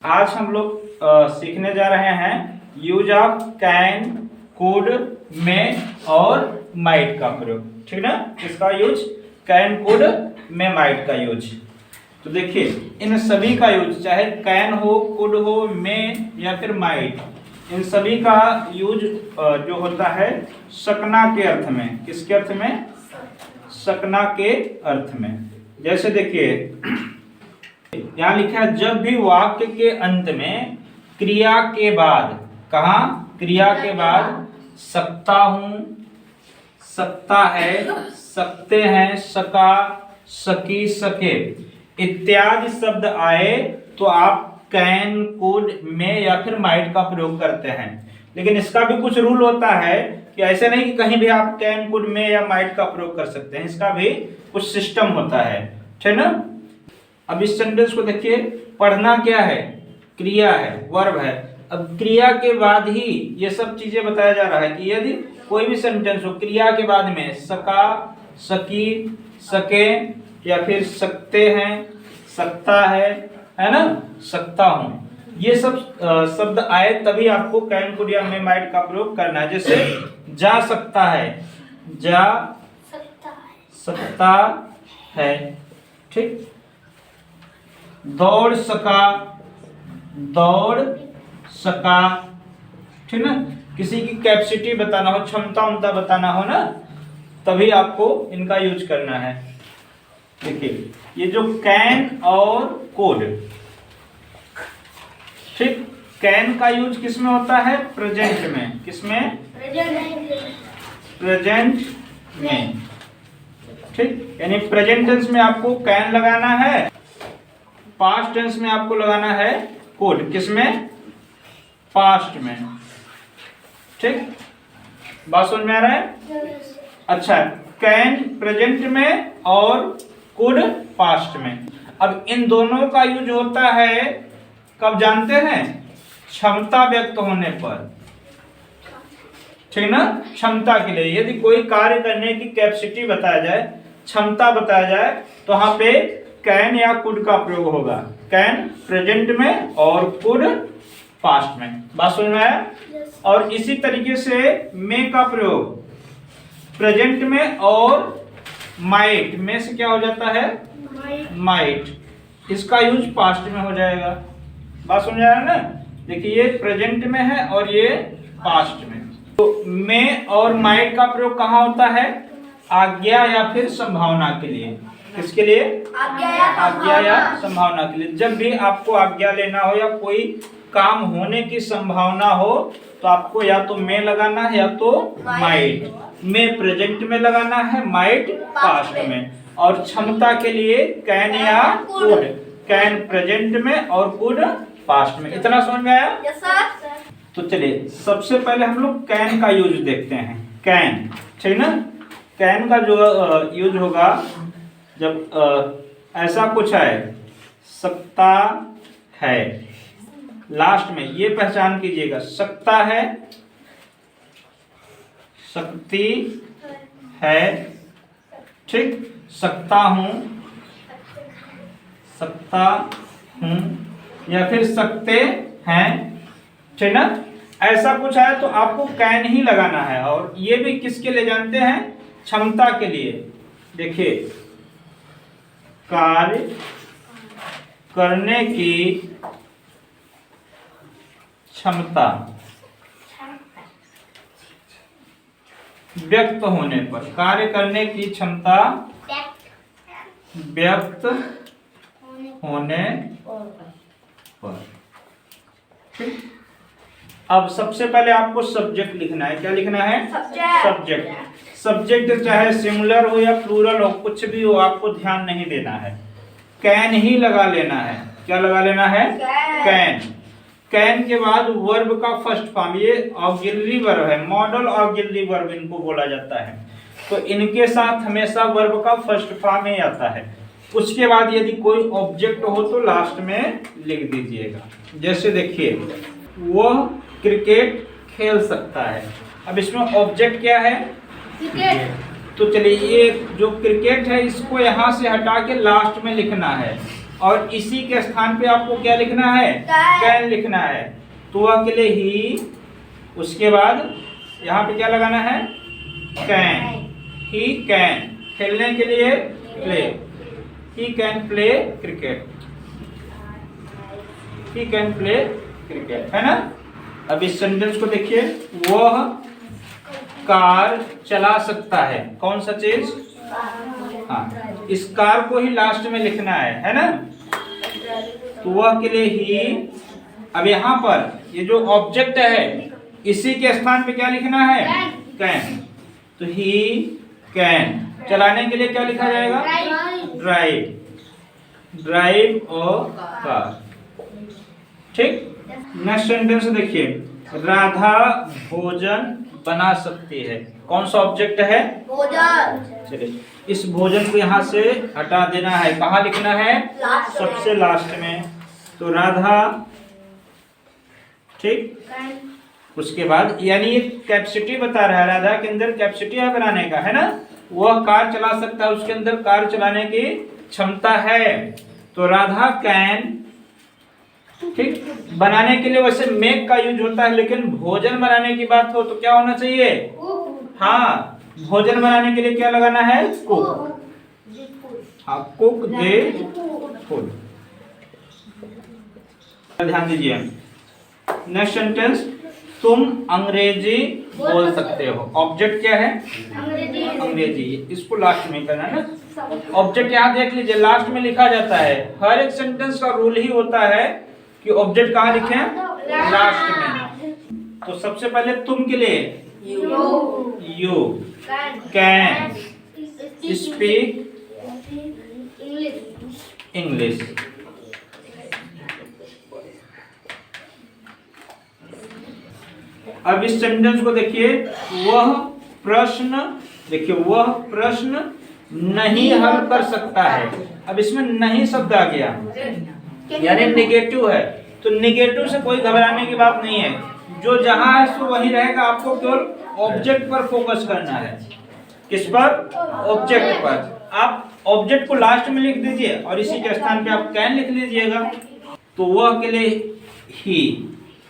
आज हम लोग सीखने जा रहे हैं यूज ऑफ कैन, कुड, मे और माइट का प्रयोग। ठीक ना, इसका use can, could, may, might का यूज। तो देखिए इन सभी का यूज, चाहे कैन हो, कुड हो, मे या फिर माइट, इन सभी का यूज जो होता है सकना के अर्थ में। किसके अर्थ में? सकना के अर्थ में। जैसे देखिए यहाँ लिखा है, जब भी वाक्य के अंत में क्रिया के बाद, कहा क्रिया के बाद सकता हूं, सकता है, सकते हैं, सका, सकी, सके इत्यादि शब्द आए तो आप कैन, कुड, मे या फिर माइट का प्रयोग करते हैं। लेकिन इसका भी कुछ रूल होता है कि ऐसे नहीं कि कहीं भी आप कैन, कुड, मे या माइट का प्रयोग कर सकते हैं। इसका भी कुछ सिस्टम होता है, ठीक ना। अब इस सेंटेंस को देखिए, पढ़ना क्या है? क्रिया है, वर्ब है। अब क्रिया के बाद ही ये सब चीजें बताया जा रहा है कि यदि कोई भी सेंटेंस हो क्रिया के बाद में सका, सकी, सके या फिर सकते हैं, सकता है ना, सकता हूं, ये सब शब्द आए तभी आपको कैन, कुड या मे, माइट का प्रयोग करना है। जैसे जा सकता है, जा सकता है, ठीक। दौड़ सका, दौड़ सका, ठीक ना। किसी की कैपेसिटी बताना हो, क्षमता उमता बताना हो ना, तभी आपको इनका यूज करना है। देखिए ये जो कैन और कुड, ठीक, कैन का यूज किस में होता है? प्रेजेंट में। किसमें? प्रेजेंट में, ठीक। यानी प्रेजेंट टेंस में आपको कैन लगाना है, पास्ट टेंस में आपको लगाना है कुड। किसमें? पास्ट में, ठीक। बात समझ में आ रहा है? अच्छा, कैन प्रेजेंट में और कुड पास्ट में। अब इन दोनों का यूज होता है कब जानते हैं? क्षमता व्यक्त होने पर, ठीक ना। क्षमता के लिए यदि कोई कार्य करने की कैपेसिटी बताया जाए, क्षमता बताया जाए, तो यहाँ पे कैन या कुड का प्रयोग होगा। कैन प्रेजेंट में और कुड पास्ट में। बात समझ में आया? और इसी तरीके से मे का प्रयोग प्रेजेंट में और माइट में से क्या हो जाता है? माइट। इसका यूज पास्ट में हो जाएगा। बात समझ आया ना? देखिए ये प्रेजेंट में है और ये पास्ट में। तो मे और माइट का प्रयोग कहाँ होता है? आज्ञा या फिर संभावना के लिए। किसके लिए? आज्ञा या संभावना के लिए। जब भी आपको आज्ञा लेना हो या कोई काम होने की संभावना हो तो आपको या तो मे लगाना है या तो माइट। मे प्रेजेंट में लगाना है, माइट पास्ट में। और क्षमता के लिए कैन या कुड। कैन प्रेजेंट में और कुड पास्ट में। इतना समझ में आया? Yes sir. तो चलिए सबसे पहले हम लोग कैन का यूज देखते हैं। कैन, ठीक ना। कैन का जो यूज होगा जब ऐसा कुछ है, सकता है, लास्ट में ये पहचान कीजिएगा, सकता है, सकती है, ठीक, सकता हूं, सकता हूं या फिर सकते हैं, ठीक ना। ऐसा कुछ है तो आपको कैन ही लगाना है। और ये भी किसके लिए जानते हैं? क्षमता के लिए। देखिए कार्य करने की क्षमता व्यक्त होने पर, कार्य करने की क्षमता व्यक्त होने पर, ठीक। अब सबसे पहले आपको सब्जेक्ट लिखना है। क्या लिखना है? सब्जेक्ट। सब्जेक्ट चाहे सिंगुलर हो या प्लूरल हो, कुछ भी हो, आपको ध्यान नहीं देना है, कैन ही लगा लेना है। क्या लगा लेना है? कैन। कैन के बाद वर्ब का फर्स्ट फॉर्म, ये ऑक्सिलरी वर्ब है, मॉडल ऑक्सिलरी वर्ब इनको बोला जाता है। तो इनके साथ हमेशा वर्ब का फर्स्ट फॉर्म ही आता है। उसके बाद यदि कोई ऑब्जेक्ट हो तो लास्ट में लिख दीजिएगा। जैसे देखिए वह क्रिकेट खेल सकता है। अब इसमें ऑब्जेक्ट क्या है? क्रिकेट। तो चलिए ये जो क्रिकेट है इसको यहाँ से हटा के लास्ट में लिखना है। और इसी के स्थान पे आपको क्या लिखना है, कैन लिखना है। तो वह के लिए ही, उसके बाद यहाँ पे क्या लगाना है, कैन। ही कैन, खेलने के लिए play, he can play cricket, he can play cricket, है ना। अब इस सेंटेंस को देखिए, वह कार चला सकता है। कौन सा चीज, हाँ, इस कार को ही लास्ट में लिखना है ना। तो वह के लिए ही, अब यहाँ पर ये जो ऑब्जेक्ट है इसी के स्थान पे क्या लिखना है, कैन। तो ही कैन, चलाने के लिए क्या लिखा जाएगा, ड्राइव, ड्राइव और कार, ठीक। नेक्स्ट सेंटेंस देखिए, राधा भोजन बना सकती है। कौन सा ऑब्जेक्ट है, भोजन। चलिए इस भोजन को यहाँ से हटा देना है, कहाँ लिखना है, सबसे लास्ट में। तो राधा, ठीक। उसके बाद यानी ये कैपेसिटी बता रहा है, राधा के अंदर कैपेसिटी है बनाने का, है ना। वह कार चला सकता है, उसके अंदर कार चलाने की क्षमता है। तो राधा कैन, ठीक। बनाने के लिए वैसे मेक का यूज होता है, लेकिन भोजन बनाने की बात हो तो क्या होना चाहिए, हाँ, भोजन बनाने के लिए क्या लगाना है, कुक। हाँ, कुक दे फूड। ध्यान दीजिए, नेक्स्ट सेंटेंस, तुम अंग्रेजी बोल सकते हो। ऑब्जेक्ट क्या है, अंग्रेजी। इसको लास्ट में करना है ना। ऑब्जेक्ट यहाँ देख लीजिए, लास्ट में लिखा जाता है। हर एक सेंटेंस का रूल ही होता है कि ऑब्जेक्ट कहाँ लिखे, लास्ट में। तो सबसे पहले तुम के लिए, यू कैन स्पीक इंग्लिश। अब इस सेंटेंस को देखिए, वह प्रश्न, देखिए वह प्रश्न नहीं हल कर सकता है। अब इसमें नहीं शब्द आ गया, यानी नेगेटिव है। तो नेगेटिव से कोई घबराने की बात नहीं है, जो जहां है सो वही रहेगा। आपको केवल ऑब्जेक्ट पर फोकस करना है। किस पर, ऑब्जेक्ट पर। आप ऑब्जेक्ट को लास्ट में लिख दीजिए और इसी के स्थान पे आप कैन लिख लीजिएगा। तो वह के लिए ही,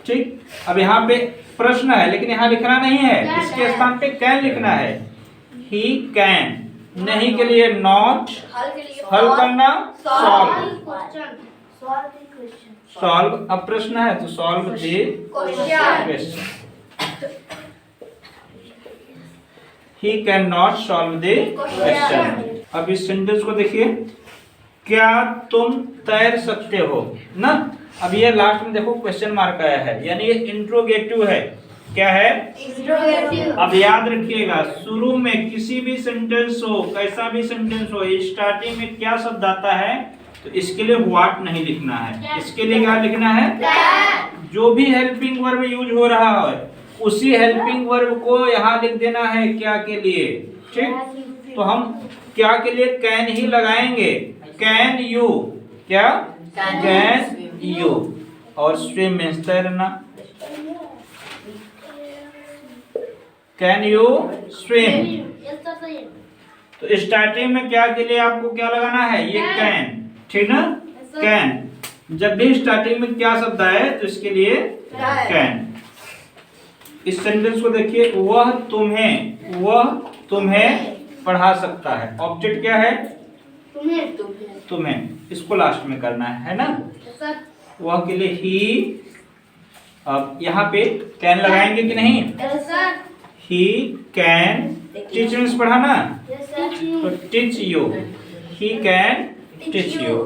ठीक। अब यहाँ पे प्रश्न है लेकिन यहाँ लिखना नहीं है, इसके स्थान पे कैन लिखना है। ही कैन, नहीं के लिए नॉट, हल करना सॉल्व, सॉल्व। अब प्रश्न है तो solve the question. He can not solve the question. अब इस सेंटेंस को देखिए, क्या तुम तैर सकते हो ना। अब ये लास्ट में देखो क्वेश्चन मार्क आया है, यानी ये इंट्रोगेटिव है। क्या है, इंट्रोगेटिव। अब याद रखिएगा, शुरू में किसी भी सेंटेंस हो, कैसा भी सेंटेंस हो, स्टार्टिंग में क्या शब्द आता है तो इसके लिए व्हाट नहीं लिखना है, इसके लिए क्या लिखना है, जो भी हेल्पिंग वर्ब यूज हो रहा है उसी हेल्पिंग वर्ब को यहाँ लिख देना है क्या के लिए, ठीक। तो हम क्या के लिए कैन ही लगाएंगे। कैन यू, क्या, कैन यू। और स्विम मीन्स तैरना, कैन यू स्विम। तो स्टार्टिंग में क्या के लिए आपको क्या लगाना है, ये कैन, ठीक ना। कैन, जब भी स्टार्टिंग में क्या शब्द आए तो इसके लिए कैन। इस सेंटेंस को देखिए, वह तुम्हें पढ़ा सकता है। ऑब्जेक्ट क्या है, तुम्हें। इसको लास्ट में करना है ना। वह के लिए ही, अब यहाँ पे कैन लगाएंगे कि नहीं, ही कैन टीच मीन्स पढ़ाना, तो teach you, he can teach you.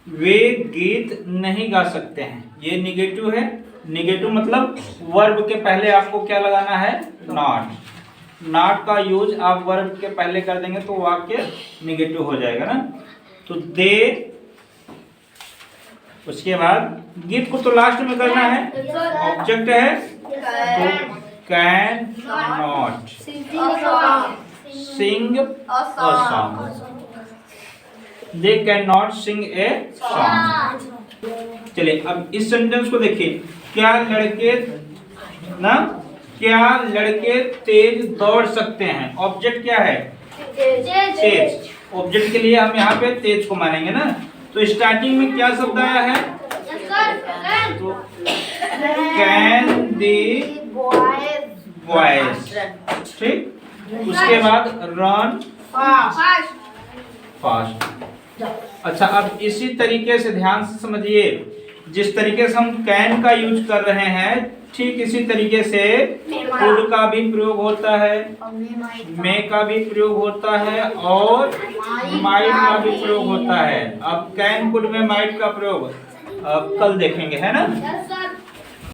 वे गीत नहीं गा सकते हैं, ये निगेटिव है। निगेटिव मतलब वर्ब के पहले आपको क्या लगाना है, नॉट। नॉट का यूज आप वर्ब के पहले कर देंगे तो वाक्य निगेटिव हो जाएगा ना। तो दे, उसके बाद गीत को तो लास्ट में करना है, ऑब्जेक्ट है तो can not sing a song, they can not sing a song. चलिए अब इस सेंटेंस को देखिए, क्या लड़के तेज दौड़ सकते हैं। ऑब्जेक्ट क्या है, तेज। ऑब्जेक्ट के लिए हम यहाँ पे तेज को मानेंगे ना। तो स्टार्टिंग में क्या शब्द आया है? तो कैन दी बॉयज, ठीक। उसके बाद रन फास्ट। अच्छा, अब इसी तरीके से ध्यान से समझिए, जिस तरीके से हम कैन का यूज कर रहे हैं ठीक इसी तरीके से कुड का भी प्रयोग होता है, मे का भी प्रयोग होता है और माइट का भी प्रयोग होता है। अब कैन कुड में माइट का प्रयोग कल देखेंगे, है ना।